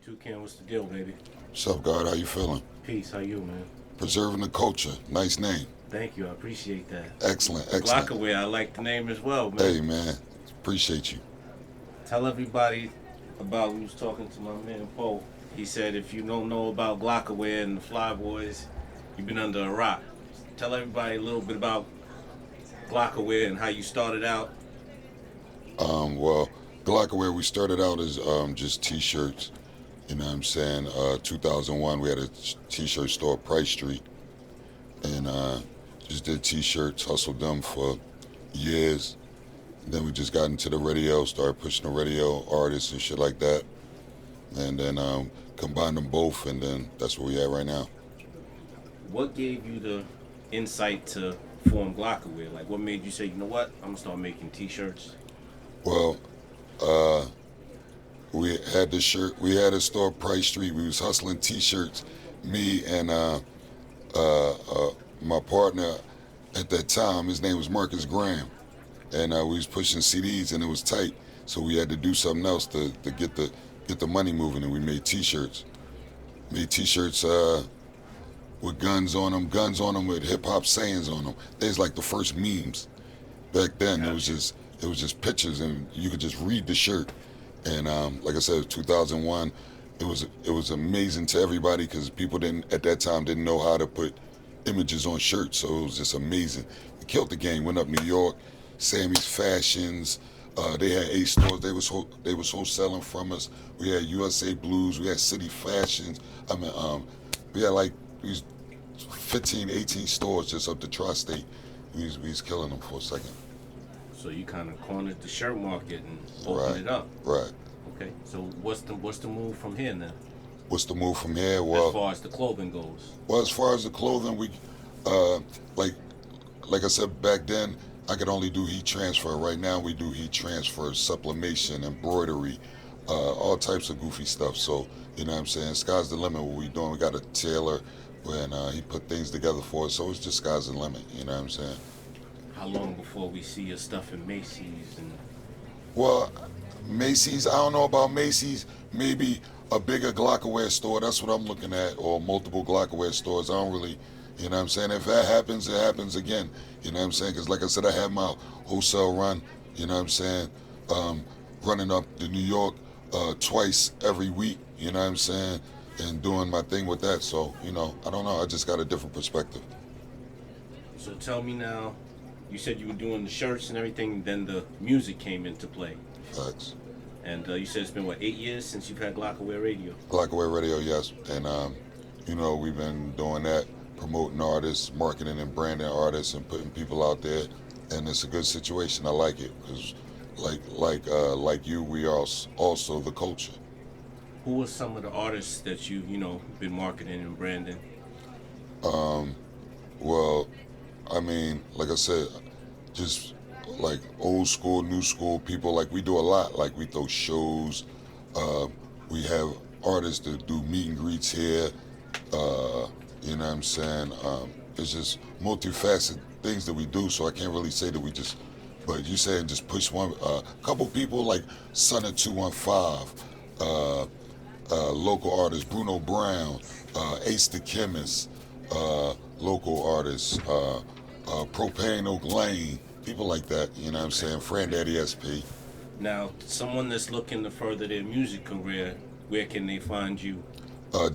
Tucan, what's the deal, baby? What's up, God? How you feeling? Peace, how you, man? Preserving the culture. Nice name. Thank you, I appreciate that. Excellent, excellent. Glocawear, I like the name as well, man. Hey, man. Appreciate you. Tell everybody about, we was talking to my man, Poe. He said if you don't know about Glocawear and the Fly Boys, you've been under a rock. Tell everybody a little bit about Glocawear and how you started out. Well, Glocawear, we started out as just T-shirts. You know what I'm saying? 2001, we had a T-shirt store, Price Street, and just did T-shirts, hustled them for years. Then we just got into the radio, started pushing the radio artists and shit like that, and then combined them both, and then that's where we at right now. What gave you the insight to form Glocawear? Like, what made you say, you know what, I'm gonna start making T-shirts? Well, uh, we had the shirt. We had a store, Price Street. We was hustling T-shirts. Me and my partner at that time, his name was Marcus Graham, and we was pushing CDs, and it was tight. So we had to do something else to get the money moving, and we made T-shirts. Made T-shirts with guns on them with hip hop sayings on them. They was like the first memes back then. It was just pictures, and you could just read the shirt. And like I said, 2001, it was amazing to everybody because people didn't at that time didn't know how to put images on shirts, so it was just amazing. We killed the game. Went up New York, Sammy's Fashions. They had 8 stores. They was wholesaling from us. We had USA Blues. We had City Fashions. I mean, we had like these 15, 18 stores just up the tri-state. We was killing them for a second. So you kind of cornered the shirt market and opened Right, it up. right. Okay. So what's the move from here now? What's the move from here? As far as the clothing goes. Well, as far as the clothing, we like I said back then, I could only do heat transfer. Right now, we do heat transfer, sublimation, embroidery, all types of goofy stuff. So you know what I'm saying? Sky's the limit. What we doing? We got a tailor, and he put things together for us. So it's just sky's the limit. You know what I'm saying? How long before we see your stuff in Macy's and? Well, Macy's, I don't know about Macy's. Maybe a bigger Glocawear store. That's what I'm looking at, or multiple Glocawear stores. I don't really, you know what I'm saying? If that happens, it happens again. You know what I'm saying? Because like I said, I had my wholesale run, you know what I'm saying? Running up to New York twice every week, you know what I'm saying? And doing my thing with that. So, you know, I don't know. I just got a different perspective. So tell me now, you said you were doing the shirts and everything, then the music came into play. Facts. And you said it's been, what, 8 years since you've had Glocawear Radio? Glocawear Radio, yes. And, you know, we've been doing that, promoting artists, marketing and branding artists, and putting people out there. And it's a good situation. I like it because, like you, we are also the culture. Who are some of the artists that you been marketing and branding? Well, I mean, like I said, just like old school, new school people. Like we do a lot. Like we throw shows. We have artists that do meet and greets here. You know what I'm saying? It's just multifaceted things that we do. So I can't really say that we just. But you saying just push one. Couple people like Son of 215. Local artists Bruno Brown, Ace the Chemist. Local artists. Propane Oak Lane, people like that, you know what I'm saying? Fran Daddy SP. Now, someone that's looking to further their music career, where can they find you?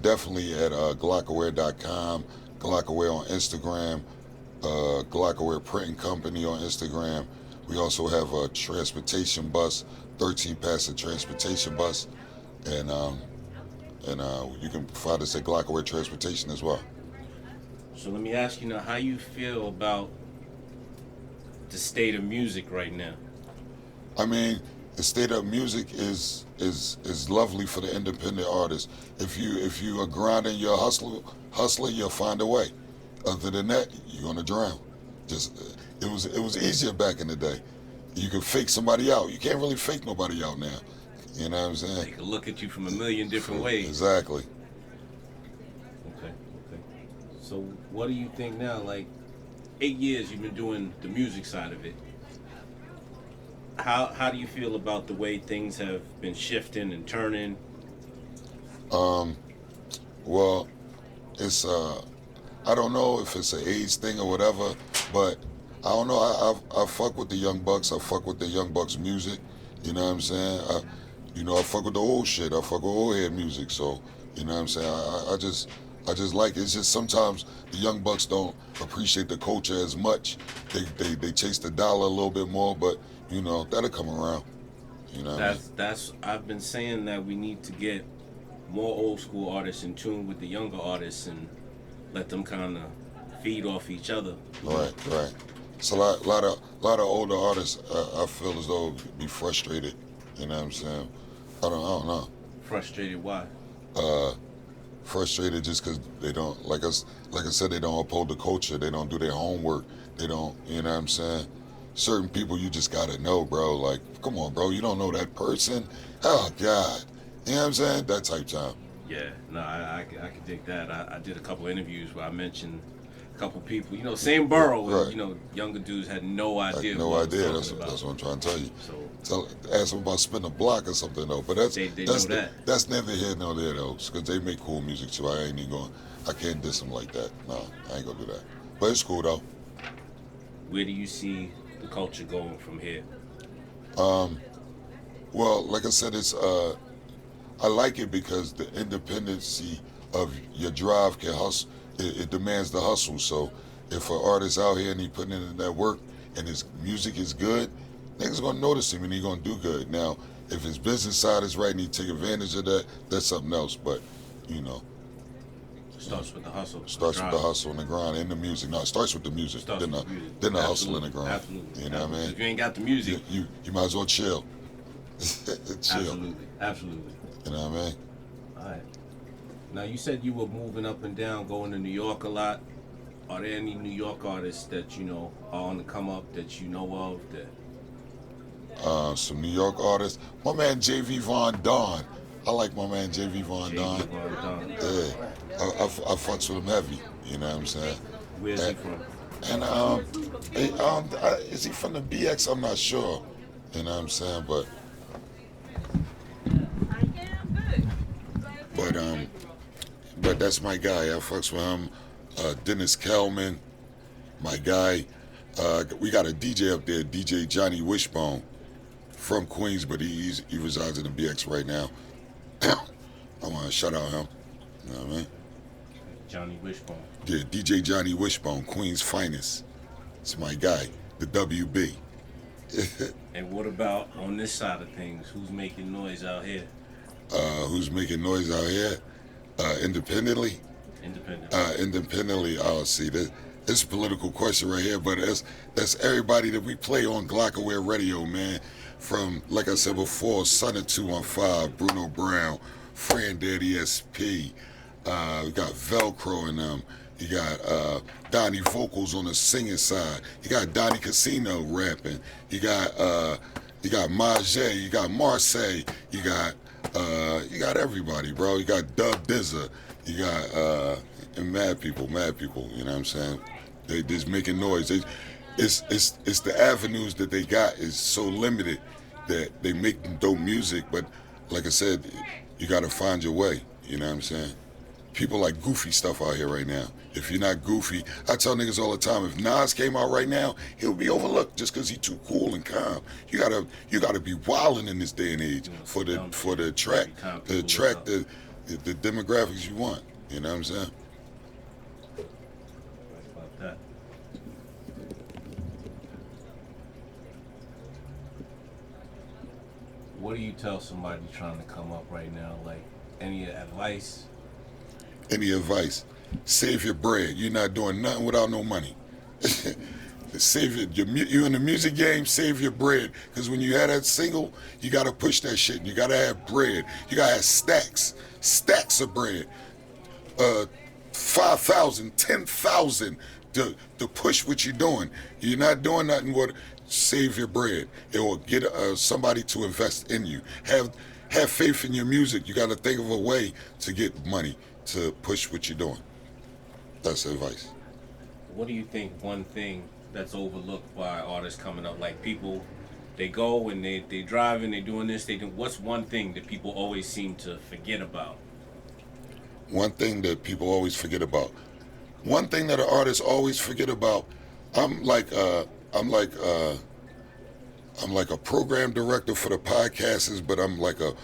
Definitely at Glocawear.com, Glocawear on Instagram, Glocawear Printing Company on Instagram. We also have a transportation bus, 13-passenger transportation bus, and you can find us at Glocawear Transportation as well. So let me ask you now, how you feel about the state of music right now? I mean, the state of music is lovely for the independent artist. If you are grinding, you're a hustler, you'll find a way. Other than that, you're gonna drown. Just it was easier back in the day. You could fake somebody out. You can't really fake nobody out now. You know what I'm saying? They can look at you from a million different ways. Exactly. Okay. So what do you think now? Like 8 years you've been doing the music side of it. How do you feel about the way things have been shifting and turning? Um, well, it's I don't know if it's an age thing or whatever, but I don't know. I fuck with the Young Bucks. I fuck with the Young Bucks music. You know what I'm saying? I fuck with the old shit. I fuck with old head music. So you know what I'm saying? I just like it. It's just sometimes the Young Bucks don't appreciate the culture as much. They chase the dollar a little bit more, but that'll come around. You know what I mean? That's I've been saying that we need to get more old school artists in tune with the younger artists and let them kind of feed off each other. Right, right. It's a lot of older artists. I feel as though be frustrated. You know what I'm saying? I don't know. Frustrated? Why? Uh, Frustrated just because they don't like I said, they don't uphold the culture. They don't do their homework. They don't. You know what I'm saying? Certain people you just gotta know, bro. Like, come on, bro. You don't know that person? Oh God. You know what I'm saying? That type time. Yeah, no, I can dig that. I did a couple interviews where I mentioned a couple people, same borough, Right. and younger dudes had no idea. No what I was idea. talking That's about. that's what I'm trying to tell you. So Ask them about spinning a block or something though. But they know that. that's neither here nor there though, because they make cool music too. I ain't even going. I can't diss them like that. No, I ain't gonna do that. But it's cool though. Where do you see the culture going from here? Um, well, like I said, it's I like it because the independency of your drive can hustle. It demands the hustle. So if an artist out here and he putting in that work and his music is good, niggas gonna notice him and he gonna do good. Now, if his business side is right and he take advantage of that, that's something else. But you know, Starts with the hustle. starts with drive. the hustle and the grind and the music. No, it starts with the music, Starts then with the the music. then the hustle Absolutely. and the grind. Absolutely. You know what I mean? If you ain't got the music, You might as well chill. Chill. absolutely. You know what I mean? All right. Now you said you were moving up and down, going to New York a lot. Are there any New York artists that are on the come up that you know of that? Some New York artists. My man JV Von Don. I like my man JV Von Don. Yeah. I fucks with him heavy. You know what I'm saying? Where's he from? And is he from the BX? I'm not sure. You know what I'm saying? But that's my guy. I fucks with him. Dennis Kelman, my guy. We got a DJ up there, DJ Johnny Wishbone, from Queens, but he resides in the BX right now. I want to shout out him. You know what I mean? Johnny Wishbone. Yeah, DJ Johnny Wishbone, Queens' finest. It's my guy, the WB. And what about on this side of things? Who's making noise out here? Who's making noise out here? Independently? Independent. Independently, I'll see. It's a political question right here, but that's everybody that we play on Glocawear Radio, man. From, like I said before, Son of 215, Bruno Brown, Fran Daddy SP. We got Velcro in them. You got Donnie Vocals on the singing side. You got Donnie Casino rapping. You got Mage. You got Marseille. You got everybody, bro. You got Dub Dizza. You got and mad people. You know what I'm saying? They just making noise. It's the avenues that they got is so limited that they make dope music. But like I said, you got to find your way. You know what I'm saying? People like goofy stuff out here right now. If you're not goofy, I tell niggas all the time, if Nas came out right now, he'll be overlooked just because he's too cool and calm. You gotta be wilding in this day and age for the demographics you want. You know what I'm saying? About that. What do you tell somebody trying to come up right now? Like, any advice? Any advice? Save your bread. You're not doing nothing without no money. You in the music game, save your bread. Because when you have that single, you got to push that shit. You got to have bread. You got to have stacks of bread. 5,000, 10,000 to push what you're doing. You're not doing nothing but save your bread. It will get somebody to invest in you. Have faith in your music. You got to think of a way to get money to push what you're doing. That's advice. What do you think one thing that's overlooked by artists coming up? Like, people, they go and they drive and they doing this, they do. What's one thing that people always seem to forget about? one thing that people always forget about. One thing that an artist always forget about. I'm like I'm like I'm like a program director for the podcasters, but I'm like a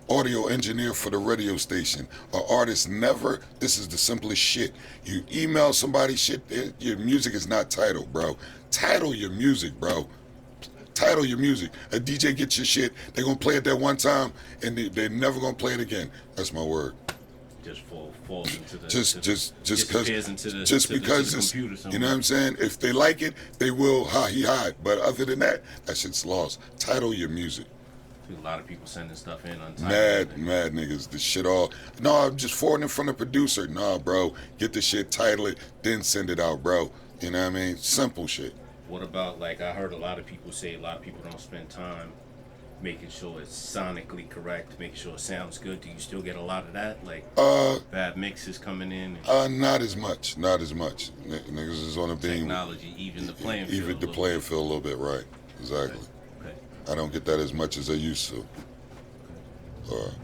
audio engineer for the radio station. An artist never, this is the simplest shit. You email somebody shit, your music is not titled, bro. Title your music, bro. Title your music. A DJ gets your shit, they're gonna play it that one time, and they're never gonna play it again. That's my word. Just falls into the Just disappears into the just to because the it's, computer you somewhere. know what I'm saying? If they like it, they will hide. But other than that, that shit's lost. Title your music. I think a lot of people sending stuff in untitled. Mad niggas. The shit all. No, I'm just forwarding it from the producer. Nah, bro. Get the shit, title it, then send it out, bro. You know what I mean? Simple shit. What about, like, I heard a lot of people say a lot of people don't spend time making sure it's sonically correct, making sure it sounds good. Do you still get a lot of that? Like, bad mixes coming in? Not as much. Not as much. Niggas is on a beam. Technology, even the playing field. Even the playing field a little bit, right. Exactly. Okay. I don't get that as much as I used to. All right.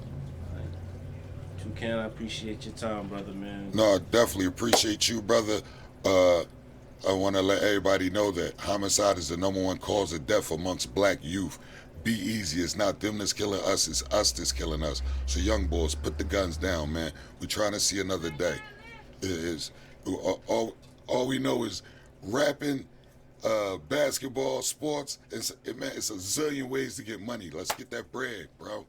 Tucan, I appreciate your time, brother, man. No, I definitely appreciate you, brother. I want to let everybody know that homicide is the #1 cause of death amongst black youth. Be easy. It's not them that's killing us. It's us that's killing us. So young boys, put the guns down, man. We're trying to see another day. It is all we know is rapping, basketball, sports. Man, it's a zillion ways to get money. Let's get that bread, bro.